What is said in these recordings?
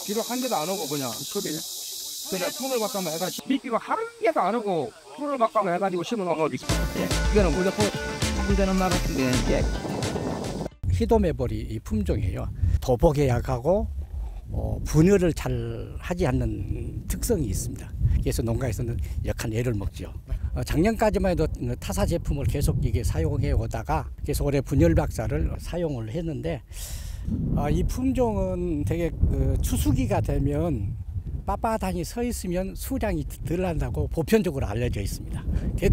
비료 한 개도 안 오고 그냥 풀을 바꿔만 해가지고 비료가 한 개도 안 오고 풀을 바꿔만 해가지고 심어놓은 거 있어. 이거는 무조건 문제는 말없는데 희도매보리 이 품종이에요. 도복에 약하고 분열을 잘 하지 않는 특성이 있습니다. 그래서 농가에서는 역한 애를 먹죠. 작년까지만 해도 타사 제품을 계속 이게 사용해 오다가 그래서 올해 분열 박사를 사용을 했는데 이 품종은 되게 추수기가 되면 빳빳하니 서 있으면 수량이 덜 난다고 보편적으로 알려져 있습니다.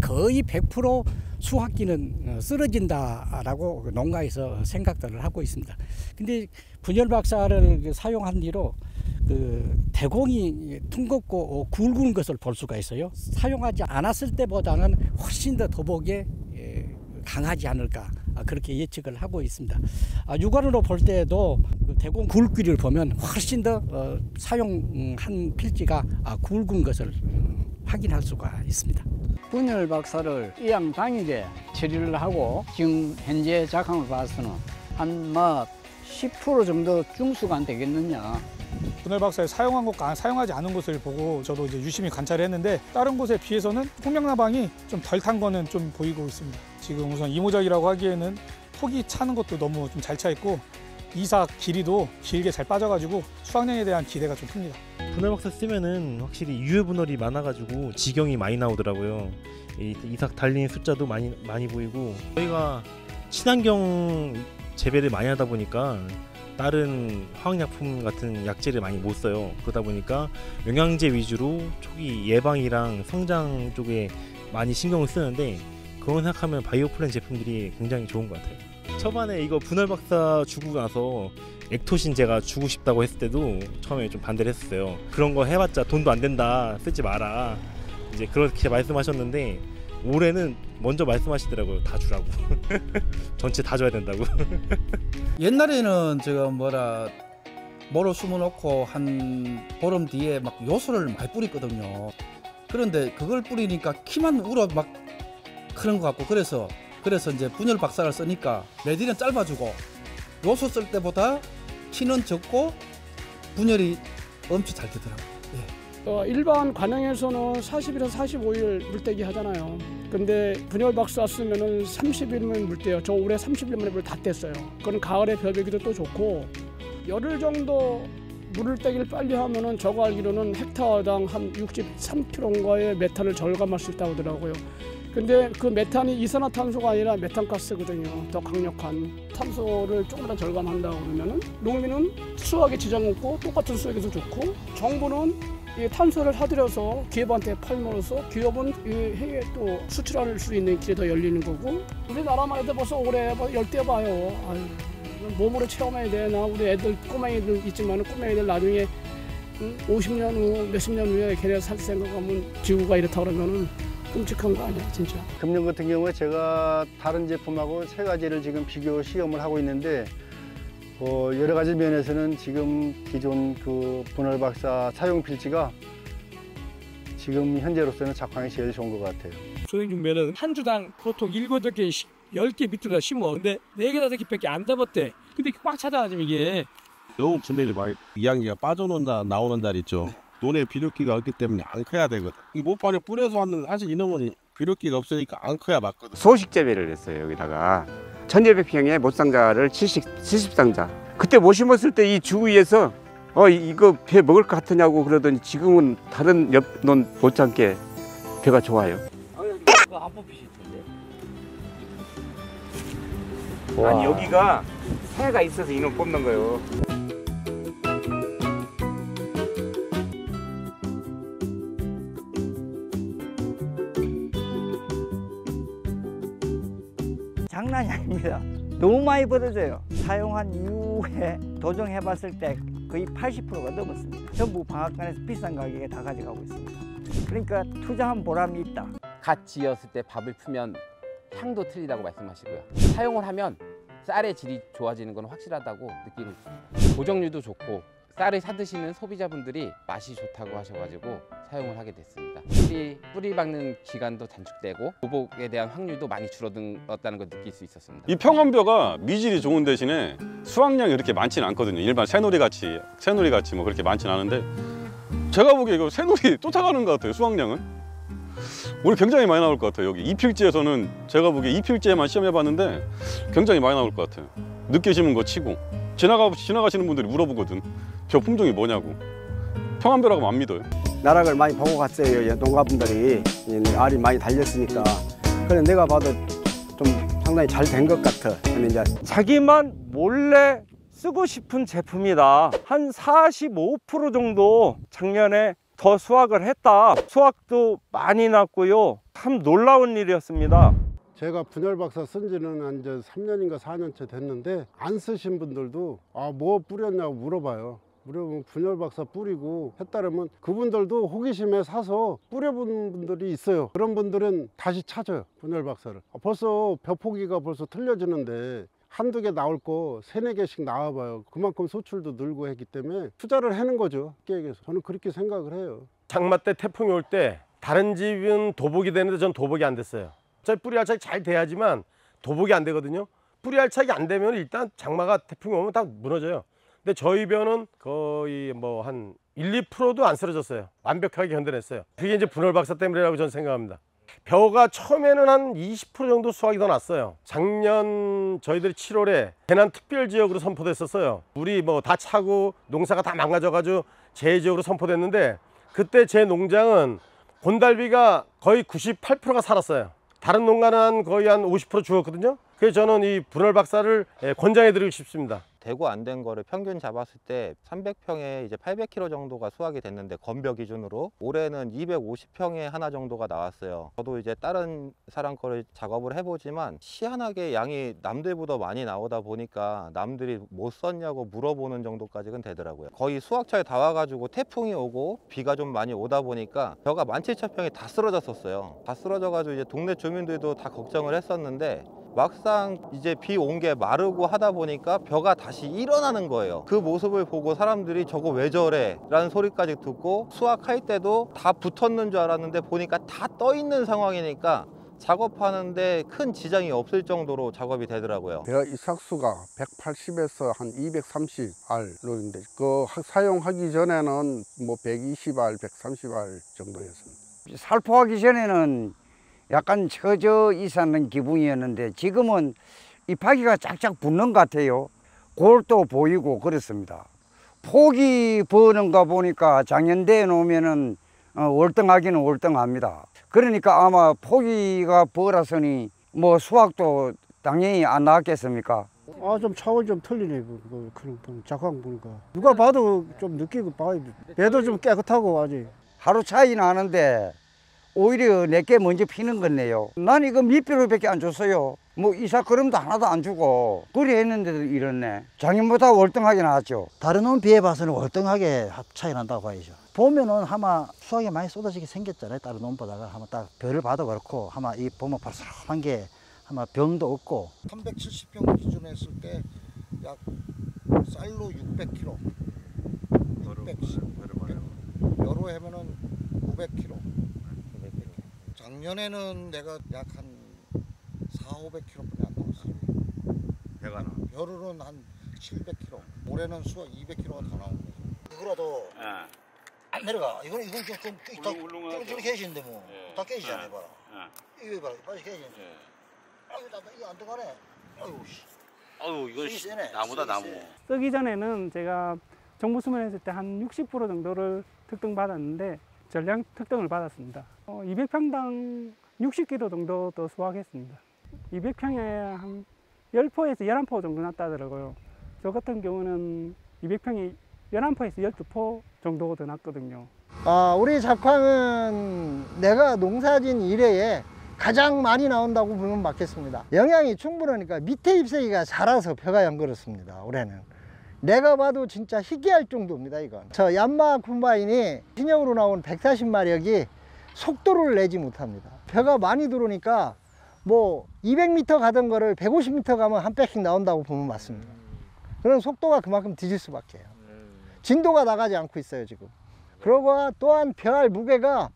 거의 100% 수확기는 쓰러진다라고 농가에서 생각들을 하고 있습니다. 근데 분열 박사를 사용한 뒤로 대공이 둥겁고 굵은 것을 볼 수가 있어요. 사용하지 않았을 때보다는 훨씬 더 도복에 강하지 않을까 그렇게 예측을 하고 있습니다. 육안으로 볼 때도 대공 굵기를 보면 훨씬 더 사용한 필지가 굵은 것을 확인할 수가 있습니다. 분열 박사를 이양 당일에 처리를 하고 지금 현재 작황을 봐서는 한 10% 정도 중수가 안 되겠느냐. 분열 박사에 사용한 것과 사용하지 않은 것을 보고 저도 이제 유심히 관찰을 했는데 다른 곳에 비해서는 홍명나방이 좀 덜 탄 거는 좀 보이고 있습니다. 지금 우선 이모작이라고 하기에는 폭이 차는 것도 너무 좀 잘 차 있고 이삭 길이도 길게 잘 빠져가지고 수확량에 대한 기대가 좀 큽니다. 분열 박사 쓰면은 확실히 유해 분열이 많아가지고 지경이 많이 나오더라고요. 이삭 달린 숫자도 많이 보이고 저희가 친환경 재배를 많이 하다 보니까 다른 화학약품 같은 약재를 많이 못 써요. 그러다 보니까 영양제 위주로 초기 예방이랑 성장 쪽에 많이 신경을 쓰는데 그런 생각하면 바이오플랜 제품들이 굉장히 좋은 것 같아요. 초반에 이거 분열 박사 주고 나서 액토신 제가 주고 싶다고 했을 때도 처음에 좀 반대를 했었어요. 그런 거 해봤자 돈도 안 된다, 쓰지 마라, 이제 그렇게 말씀하셨는데 올해는 먼저 말씀하시더라고요. 다 주라고. 전체 다 줘야 된다고. 옛날에는 제가 모로 숨어놓고 한 보름 뒤에 막 요소를 많이 뿌렸거든요. 그런데 그걸 뿌리니까 키만 울어 막 크는 것 같고 그래서 이제 분열 박사를 쓰니까 매딜은 짧아지고 요소 쓸 때보다 키는 적고 분열이 엄청 잘 되더라고요. 일반 관행에서는 40일에서 45일 물때기 하잖아요. 근데 분열 박사 쓰면은 30일이면 물때요. 저 올해 30일 만에 물 다 뗐어요. 그건 가을에 벼베기도 또 좋고 열흘 정도 물을 떼기를 빨리 하면은 저거 알기로는 헥타어당 한 63kg인가의 메탄을 절감할 수 있다고 하더라고요. 근데 그 메탄이 이산화탄소가 아니라 메탄가스거든요. 더 강력한 탄소를 조금이라도 절감한다고 그러면은 농민은 수확에 지장 없고 똑같은 수익에서 좋고 정부는 이 탄소를 사들여서 기업한테 팔므로써 기업은 이 해외에 또 수출할 수 있는 길이 더 열리는 거고 우리나라만 해도 벌써 올해 열대 봐요. 몸으로 체험해야 되나 우리 애들 꼬맹이들 있지만 꼬맹이들 나중에 50년 후 몇십 년 후에 걔네 살 생각하면 지구가 이렇다 그러면은 끔찍한 거 아니야 진짜. 금년 같은 경우에 제가 다른 제품하고 세 가지를 지금 비교 시험을 하고 있는데 여러 가지 면에서는 지금 기존 그 분열 박사 사용 필지가 지금 현재로서는 작황이 제일 좋은 것 같아요. 소생중매는 한 주당 보통 7, 8개, 10개 밑으로 심어. 근데 4개, 5개밖에 안 잡았대. 근데 꽉 차잖아 지금 이게. 너무 분열이 많이 이양기가 빠져놓는다 나오는 달 있죠. 논에 비료기가 없기 때문에 안 커야 되거든. 이 모판에 뿌려서 하는 사실 이놈은 비료기가 없으니까 안 커야 맞거든. 소식 재배를 했어요. 여기다가 1200평에 못상자를 70상자. 그때 못 심었을 때 이 주위에서 이거 배 먹을 것 같으냐고 그러더니 지금은 다른 옆 논 못지않게 배가 좋아요. 이거 안 뽑히실 텐데. 아니 여기가 새가 있어서 이놈 뽑는 거예요. 장난이 아닙니다. 너무 많이 벌어져요. 사용한 이후에 도정해봤을 때 거의 80%가 넘었습니다. 전부 방앗간에서 비싼 가격에 다 가져가고 있습니다. 그러니까 투자한 보람이 있다. 갓 지었을 때 밥을 풀면 향도 틀리다고 말씀하시고요. 사용을 하면 쌀의 질이 좋아지는 건 확실하다고 느끼고 있습니다. 고정률도 좋고 쌀을 사 드시는 소비자분들이 맛이 좋다고 하셔가지고 사용을 하게 됐습니다. 뿌리 박는 기간도 단축되고 도복에 대한 확률도 많이 줄어들었다는 걸 느낄 수 있었습니다. 이 평원벼가 미질이 좋은 대신에 수확량이 그렇게 많지는 않거든요. 일반 새누리 같이 뭐 그렇게 많지는 않은데 제가 보기에 이거 새누리 쫓아가는 것 같아요. 수확량은 올해 굉장히 많이 나올 것 같아요. 여기 이필지에서는 제가 보기에 이필지에만 시험해 봤는데 굉장히 많이 나올 것 같아요. 늦게 심은 거 치고 지나가시는 분들이 물어보거든. 벼 품종이 뭐냐고. 평안벼라고 하면 안 믿어요. 나락을 많이 보고 갔어요. 농가분들이 알이 많이 달렸으니까. 그래 내가 봐도 좀 상당히 잘 된 것 같아. 근데 이제 자기만 몰래 쓰고 싶은 제품이다. 한 45% 정도 작년에 더 수확을 했다. 수확도 많이 났고요. 참 놀라운 일이었습니다. 제가 분열박사 쓴 지는 한 이제 3년인가 4년째 됐는데 안 쓰신 분들도 뭐 뿌렸냐고 물어봐요. 물어보면 분열박사 뿌리고 했다라면 그분들도 호기심에 사서 뿌려본 분들이 있어요. 그런 분들은 다시 찾아요. 분열박사를. 벌써 벼포기가 벌써 틀려지는데 한두 개 나올 거 3-4개씩 나와봐요. 그만큼 소출도 늘고 했기 때문에 투자를 하는 거죠. 계획에서. 저는 그렇게 생각을 해요. 장마 때 태풍이 올 때 다른 집은 도복이 되는데 전 도복이 안 됐어요. 저희 뿌리 알차기 잘 돼야지만 도복이 안 되거든요. 뿌리 알차기 안 되면 일단 장마가 태풍이 오면 다 무너져요. 근데 저희 벼는 거의 뭐 한 1-2%도 안 쓰러졌어요. 완벽하게 견뎌냈어요. 그게 이제 분열박사 때문이라고 저는 생각합니다. 벼가 처음에는 한 20% 정도 수확이 더 났어요. 작년 저희들이 7월에 대난 특별지역으로 선포됐었어요. 물이 뭐 다 차고 농사가 다 망가져가지고 재지역으로 선포됐는데 그때 제 농장은 곤달비가 거의 98%가 살았어요. 다른 농가는 거의 한 50% 죽었거든요. 그래서 저는 이 분열박사를 권장해 드리고 싶습니다. 되고 안 된 거를 평균 잡았을 때 300평에 이제 800kg 정도가 수확이 됐는데 건벼 기준으로 올해는 250평에 하나 정도가 나왔어요. 저도 이제 다른 사람 거를 작업을 해보지만 희한하게 양이 남들보다 많이 나오다 보니까 남들이 못 썼냐고 물어보는 정도까지는 되더라고요. 거의 수확차에 다 와가지고 태풍이 오고 비가 좀 많이 오다 보니까 벼가 17,000평이 다 쓰러졌었어요. 다 쓰러져가지고 이제 동네 주민들도 다 걱정을 했었는데 막상 이제 비 온 게 마르고 하다 보니까 벼가 다시 일어나는 거예요. 그 모습을 보고 사람들이 저거 왜 저래? 라는 소리까지 듣고 수확할 때도 다 붙었는 줄 알았는데 보니까 다 떠 있는 상황이니까 작업하는데 큰 지장이 없을 정도로 작업이 되더라고요. 벼 이삭수가 180에서 한 230알로 있는데 그 사용하기 전에는 뭐 120알, 130알 정도였습니다. 살포하기 전에는 약간 처져 있었는 기분이었는데 지금은 잎하기가 쫙쫙 붙는 것 같아요. 골도 보이고 그렇습니다. 폭이 버는가 보니까 작년대에 놓으면은 월등하기는 월등합니다. 그러니까 아마 폭이가 버라서니 뭐 수확도 당연히 안 나왔겠습니까? 좀 차원 좀 틀리네. 그런 작황 보니까 누가 봐도 좀 느끼고 봐요. 배도 좀 깨끗하고 아직 하루 차이 나는데 오히려 내게 먼저 피는 거네요. 난 이거 밑비료밖에 안 줬어요. 뭐 이삭그름도 하나도 안 주고 그래 했는데도 이렇네. 작년보다 월등하게 나왔죠. 다른 놈 비해 봐서는 월등하게 차이 난다고 봐야죠. 보면은 아마 수확이 많이 쏟아지게 생겼잖아요. 다른 놈보다가 아마 딱 벼를 봐도 그렇고 아마 이 보면 바삭한 게 아마 병도 없고. 370평 기준 했을 때 약 쌀로 600kg, 600여로 하면은 900kg. 작년에는 내가 약 한 400-500kg뿐이 안 나왔어요. 벼가 나. 벼로는 한 700kg. 올해는 수확 200kg가 더 나온 거죠. 이거라도 안 내려가. 이건 좀 깨지는데 뭐. 다 깨지잖아요, 봐라. 이거 봐라, 빨리 깨지는데. 이거 안 들어가네. 아이고 씨. 아유 이거 나무다 나무. 쓰기 전에는 제가 정부 수면했을 때 한 60% 정도를 특등 받았는데 전량 특등을 받았습니다. 200평당 60kg 정도 더 수확했습니다. 200평에 한 10포에서 11포 정도 났다더라고요. 저 같은 경우는 200평이 11포에서 12포 정도 더 났거든요. 우리 작황은 내가 농사진 이래에 가장 많이 나온다고 보면 맞겠습니다. 영양이 충분하니까 밑에 잎새기가 자라서 벼가 양 그렇습니다. 올해는 내가 봐도 진짜 희귀할 정도입니다. 이건 저 얀마 콤바인이 신형으로 나온 140마력이 속도를 내지 못합니다. 벼가 많이 들어오니까 뭐 200m 가던 거를 150m 가면 한 백씩 나온다고 보면 맞습니다. 그런 속도가 그만큼 뒤질 수밖에 해요. 진도가 나가지 않고 있어요 지금. 그러고 또한 벼알 무게가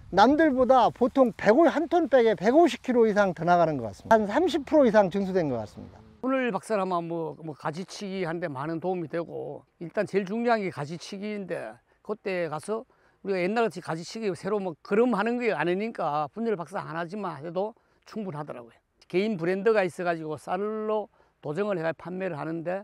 남들보다 보통 1톤백에 150kg 이상 더 나가는 것 같습니다. 한 30% 이상 증수된 것 같습니다. 분을 박살하면 뭐 가지치기 하는데 많은 도움이 되고, 일단 제일 중요한 게 가지치기인데, 그때 가서 우리가 옛날같이 가지치기 새로 뭐 걸음하는 게 아니니까 분열 박살 안 하지만 해도 충분하더라고요. 개인 브랜드가 있어가지고 쌀로 도정을 해가 판매를 하는데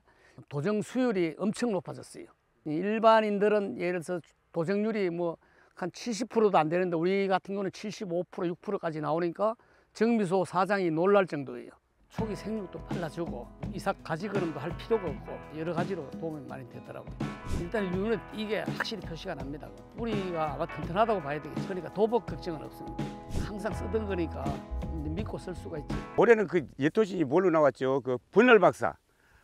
도정 수율이 엄청 높아졌어요. 일반인들은 예를 들어서 도정률이 뭐 한 70%도 안 되는데 우리 같은 경우는 75%, 6%까지 나오니까 정미소 사장이 놀랄 정도예요. 초기 생육도 빨라지고 이삭 가지 걸음도 할 필요가 없고 여러 가지로 도움이 많이 되더라고요. 일단 눈에 이게 확실히 표시가 납니다. 뿌리가 아마 튼튼하다고 봐야 되겠죠. 그러니까 도복 걱정은 없습니다. 항상 쓰던 거니까 믿고 쓸 수가 있죠. 올해는 그 예토신이 뭘로 나왔죠? 그 분열 박사.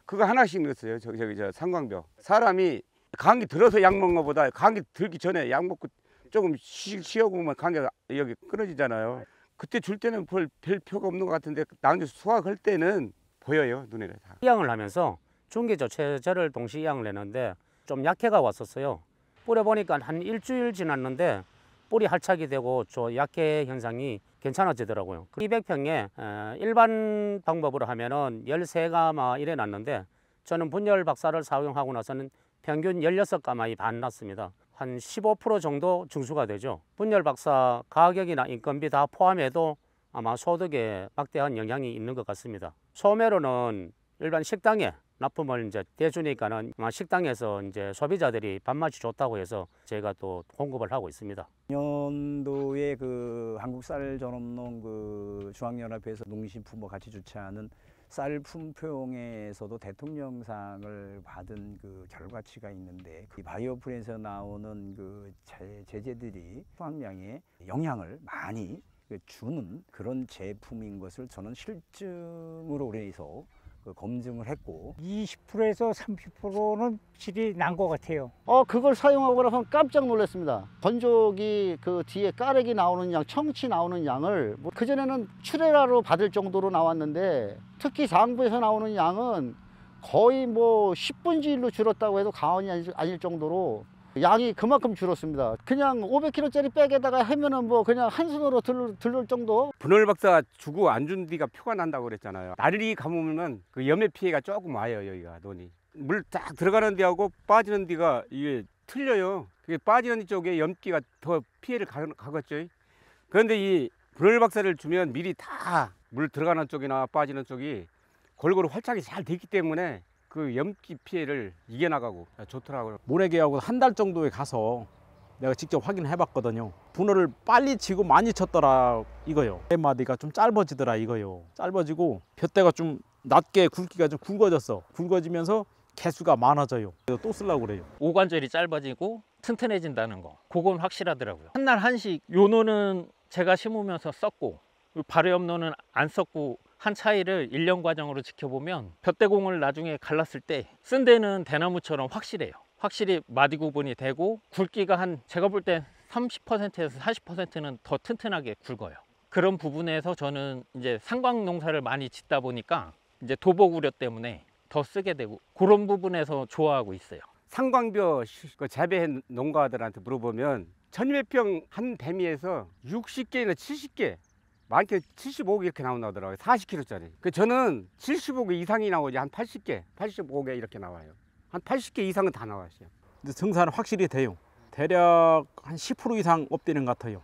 그거 하나씩 넣었어요. 저기 상광벼. 사람이 감기 들어서 약 먹는 것보다 감기 들기 전에 약 먹고 조금 쉬어보면 감기가 여기 끊어지잖아요. 그때 줄 때는 별 표가 없는 것 같은데 나중에 수확할 때는 보여요, 눈에 다. 이양을 하면서 중기조 최저를 동시 이양을 했는데 좀 약해가 왔었어요. 뿌려보니까 한 일주일 지났는데 뿌리 할착이 되고 저 약해 현상이 괜찮아지더라고요. 200평에 일반 방법으로 하면은 13가마 이래 났는데 저는 분열 박사를 사용하고 나서는 평균 16가마이 반 났습니다. 한 15% 정도 증수가 되죠. 분열 박사 가격이나 인건비 다 포함해도 아마 소득에 막대한 영향이 있는 것 같습니다. 소매로는 일반 식당에 납품을 이제 대주니까는 식당에서 이제 소비자들이 밥맛이 좋다고 해서 제가 또 공급을 하고 있습니다. 년도에 그 한국쌀전업농 그 중앙연합회에서 농림품부 같이 주최하는 쌀 품평회에서도 대통령상을 받은 그 결과치가 있는데 그 바이오풀에서 나오는 그 제재들이 수확량에 영향을 많이 주는 그런 제품인 것을 저는 실증으로 인해서 검증을 했고 20%에서 30%는 질이 난 것 같아요. 그걸 사용하고 나서 깜짝 놀랐습니다. 건조기 그 뒤에 까레기 나오는 양, 청치 나오는 양을 그전에는 출애라로 받을 정도로 나왔는데 특히 상부에서 나오는 양은 거의 뭐 10분의 1로 줄었다고 해도 과언이 아닐 정도로 양이 그만큼 줄었습니다. 그냥 500kg짜리 백에다가 하면은 뭐 그냥 한 손으로 들을 정도. 분열 박사 주고 안 준 뒤가 표가 난다고 그랬잖아요. 날이 감으면 그 염해 피해가 조금 와요. 여기가 논이 물 딱 들어가는 데하고 빠지는 데가 이게 틀려요. 그게 빠지는 쪽에 염기가 더 피해를 가겠죠. 그런데 이 분열 박사를 주면 미리 다 물 들어가는 쪽이나 빠지는 쪽이 골고루 활착이 잘 되기 때문에 그 염기 피해를 이겨나가고 좋더라고요. 모래계하고 한 달 정도에 가서 내가 직접 확인해 봤거든요. 분열을 빨리 치고 많이 쳤더라 이거요. 마디가 좀 짧아지더라 이거요. 짧아지고 푯대가 좀 낮게 굵기가 좀 굵어졌어. 굵어지면서 개수가 많아져요. 또 쓰려고 그래요. 오관절이 짧아지고 튼튼해진다는 거, 그건 확실하더라고요. 한날 한식 요노는 제가 심으면서 썼고 발효염노는 안 썼고 한 차이를 1년 과정으로 지켜보면 볕대공을 나중에 갈랐을 때 쓴 데는 대나무처럼 확실해요. 확실히 마디 구분이 되고 굵기가 한 제가 볼 때 30%에서 40%는 더 튼튼하게 굵어요. 그런 부분에서 저는 이제 상광 농사를 많이 짓다 보니까 이제 도복 우려 때문에 더 쓰게 되고 그런 부분에서 좋아하고 있어요. 상광벼 재배 농가들한테 물어보면 1200평 한 배미에서 60개나 70개 많게 75개 이렇게 나온다더라고요. 40kg짜리. 저는 75개 이상이 나오지 한 80개, 85개 이렇게 나와요. 한 80개 이상은 다 나왔어요. 근데 증사는 확실히 돼요. 대략 한 10% 이상 업되는 것 같아요.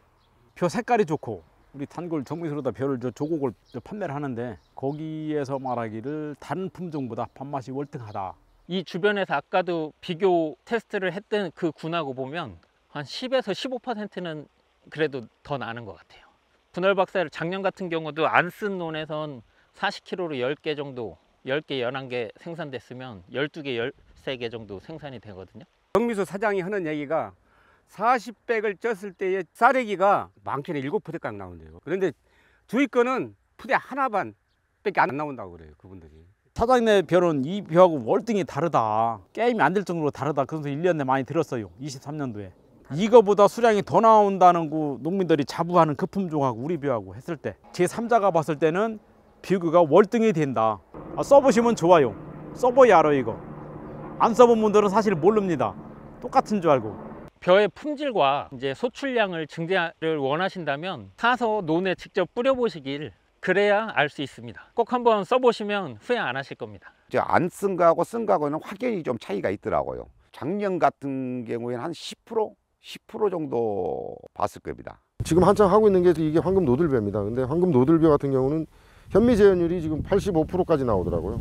벼 색깔이 좋고 우리 단골 정미소로다 벼를 조곡을 판매를 하는데 거기에서 말하기를 다른 품종보다 밥맛이 월등하다. 이 주변에서 아까도 비교 테스트를 했던 그 군하고 보면 한 10에서 15%는 그래도 더 나는 것 같아요. 분열 박사를 작년 같은 경우도 안 쓴 논에선 40kg로 10개 정도, 10개, 11개 생산됐으면 12개, 13개 정도 생산이 되거든요. 정미소 사장이 하는 얘기가 40백을 쪘을 때의 쌀래기가 많게는 7포대가량 나온대요. 그런데 저희 거는 푸대 하나 반밖에 안 나온다고 그래요, 그분들이. 사장님의 벼는 이 벼하고 월등히 다르다. 게임이 안 될 정도로 다르다. 그래서 1년 내 많이 들었어요. 23년도에. 이거보다 수량이 더 나온다는 거 농민들이 자부하는 그 품종하고 우리 벼하고 했을 때 제3자가 봤을 때는 비교가 월등히 된다. 써보시면 좋아요. 써봐야 알아요 이거. 안 써본 분들은 사실 모릅니다. 똑같은 줄 알고. 벼의 품질과 이제 소출량을 증대를 원하신다면 사서 논에 직접 뿌려보시길, 그래야 알 수 있습니다. 꼭 한번 써보시면 후회 안 하실 겁니다. 안 쓴 거하고 쓴 거하고는 확연히 좀 차이가 있더라고요. 작년 같은 경우에는 한 10% 정도 봤을 겁니다. 지금 한창 하고 있는 게 이게 황금 노들벼입니다. 근데 황금 노들벼 같은 경우는 현미 재현율이 지금 85%까지 나오더라고요.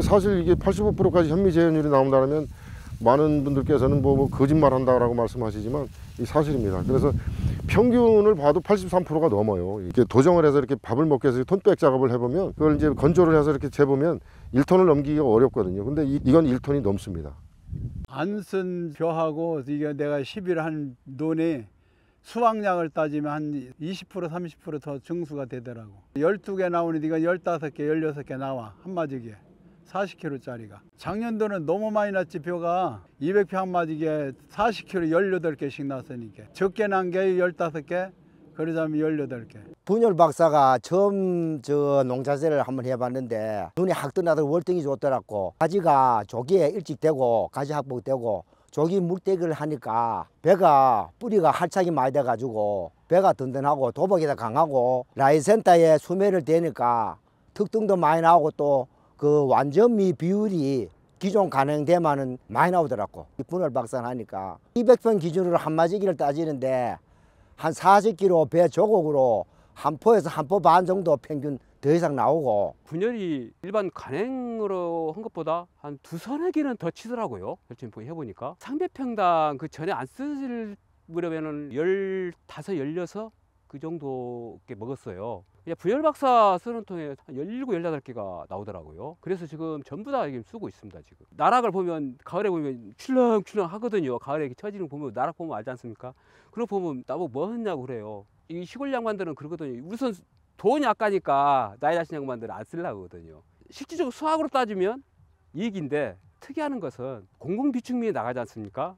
사실 이게 85%까지 현미 재현율이 나온다면 많은 분들께서는 뭐 거짓말 한다라고 말씀하시지만 이 사실입니다. 그래서 평균을 봐도 83%가 넘어요. 이렇게 도정을 해서 이렇게 밥을 먹기 위해서 톤백 작업을 해보면 그걸 이제 건조를 해서 이렇게 재보면 1톤을 넘기기가 어렵거든요. 근데 이건 1톤이 넘습니다. 안 쓴 벼하고 이게 내가 10일 한 논에 수확량을 따지면 한 20% 30% 더 증수가 되더라고. 12개 나오는데 이건 15개 16개 나와 한 마디기에 40kg짜리가. 작년도는 너무 많이 났지. 벼가 200평 한 마디기에 40kg 18개씩 났으니까 적게 난 게 15개, 그러자면 18개. 분열 박사가 처음 농자재를 한번 해봤는데 눈이 확 떠나서 월등히 좋더라고. 가지가 조기에 일찍 되고 가지 확복되고 조기 물대기를 하니까 배가 뿌리가 활착이 많이 돼가지고 배가 든든하고 도복이 더 강하고 라이센터에 수매를 대니까 특등도 많이 나오고 또 그 완전미 비율이 기존 가능되면은 많이 나오더라고. 분열 박사는 하니까 200평 기준으로 한 마지기를 따지는데 한 40kg 배 조곡으로 한 포에서 한 포 반 정도 평균 더 이상 나오고. 분열이 일반 간행으로 한 것보다 한 2-3 개는 더 치더라고요. 혈전포 해보니까 상배평당 그 전에 안 쓸 무렵에는 15, 16 그 정도 게 먹었어요. 분열 박사 쓰는 통에 한 17, 18개가 나오더라고요. 그래서 지금 전부 다 쓰고 있습니다. 지금 나락을 보면 가을에 보면 출렁출렁 하거든요. 가을에 처지는 보면 나락 보면 알지 않습니까? 그런 거 보면 나보고 뭐 했냐고 그래요. 이 시골 양반들은 그러거든요. 우선 돈이 아까니까 나이 자신 양반들은 안 쓰려고 하거든요. 실질적으로 수학으로 따지면 이익인데 특이한 것은 공공비축민이 나가지 않습니까?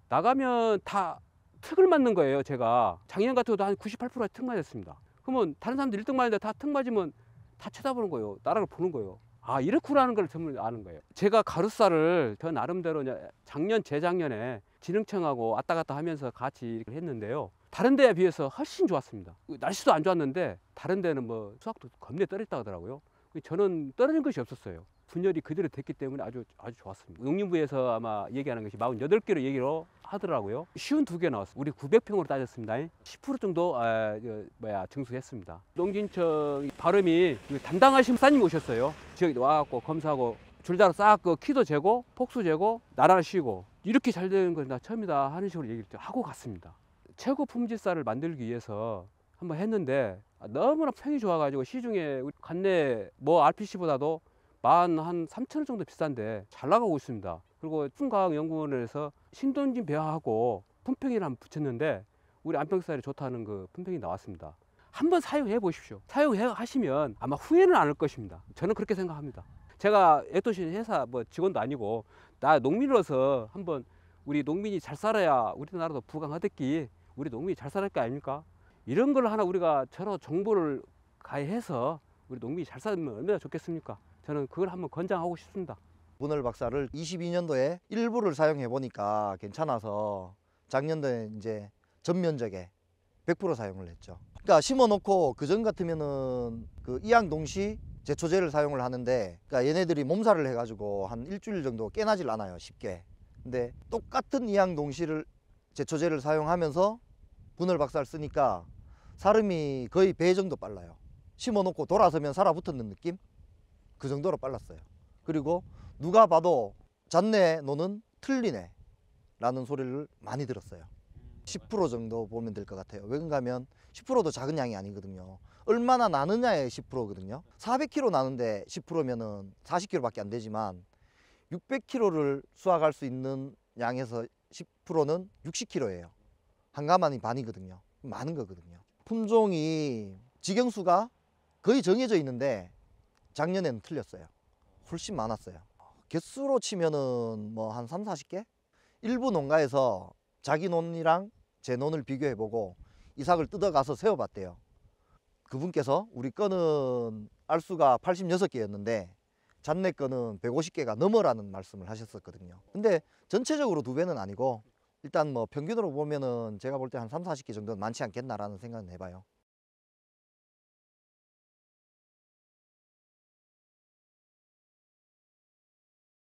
나가면 다 특을 맞는 거예요. 제가 작년 같은 것도 한 98%가 특 맞았습니다. 그러면 다른 사람들 1등 맞는데 다 특 맞으면 다 쳐다보는 거예요. 나라를 보는 거예요. 아, 이렇구라는 걸 전부 아는 거예요. 제가 가루쌀을 저 나름대로 작년 재작년에 진흥청하고 왔다 갔다 하면서 같이 했는데요. 다른 데에 비해서 훨씬 좋았습니다. 날씨도 안 좋았는데 다른 데는 뭐 수확도 겁내 떨어졌다 하더라고요. 저는 떨어진 것이 없었어요. 분열이 그대로 됐기 때문에 아주 좋았습니다. 농림부에서 아마 얘기하는 것이 48개로 얘기로 하더라고요. 쉬운 2개 나왔어요. 우리 900평으로 따졌습니다. 10% 정도 증수했습니다. 농진청 발음이 담당하신 사님 오셨어요. 지역에 와갖고 검사하고 줄자로 싹 그 키도 재고 폭수 재고 나라를 쉬고 이렇게 잘 되는 건 나 처음이다 하는 식으로 얘기를 하고 갔습니다. 최고 품질쌀을 만들기 위해서 한번 했는데 너무나 평이 좋아가지고 시중에 관내 뭐 RPC보다도 한 3,000원 정도 비싼데 잘 나가고 있습니다. 그리고 풍과학연구원에서 신돈진 배하고 품평이를 한번 붙였는데 우리 안평쌀이 좋다는 그 품평이 나왔습니다. 한번 사용해 보십시오. 사용하시면 아마 후회는 안 할 것입니다. 저는 그렇게 생각합니다. 제가 에토시 회사 뭐 직원도 아니고 나 농민으로서 한번 우리 농민이 잘 살아야 우리나라도 부강하듯기 우리 농민이 잘 살을 게 아닙니까? 이런 걸 하나 우리가 저런 정보를 가해서 우리 농민이 잘 살면 얼마나 좋겠습니까? 저는 그걸 한번 권장하고 싶습니다. 분열 박사를 22년도에 일부를 사용해 보니까 괜찮아서 작년도에 이제 전 면적에 100% 사용을 했죠. 그러니까 심어 놓고 그전 같으면은 그 이양 동시 제초제를 사용을 하는데, 그러니까 얘네들이 몸살을 해가지고 한 일주일 정도 깨나질 않아요, 쉽게. 근데 똑같은 이양 동시를 제초제를 사용하면서 분열 박사를 쓰니까 사름이 거의 배 정도 빨라요. 심어 놓고 돌아서면 살아붙었는 느낌? 그 정도로 빨랐어요. 그리고 누가 봐도 잣내 노는 틀리네 라는 소리를 많이 들었어요. 10% 정도 보면 될 것 같아요. 왜 그런가 하면 10%도 작은 양이 아니거든요. 얼마나 나느냐에 10%거든요. 400kg 나는데 10%면은 40kg 밖에 안 되지만 600kg를 수확할 수 있는 양에서 10%는 60kg예요. 한 가마니 반이거든요. 많은 거거든요. 품종이 직영수가 거의 정해져 있는데 작년에는 틀렸어요. 훨씬 많았어요. 개수로 치면은 뭐 한 30-40개? 일부 농가에서 자기 논이랑 제 논을 비교해보고 이삭을 뜯어가서 세워봤대요. 그분께서 우리 거는 알수가 86개였는데 잔내 거는 150개가 넘어라는 말씀을 하셨었거든요. 근데 전체적으로 2배는 아니고 일단 뭐 평균으로 보면은 제가 볼 때 한 30, 40개 정도는 많지 않겠나라는 생각은 해봐요.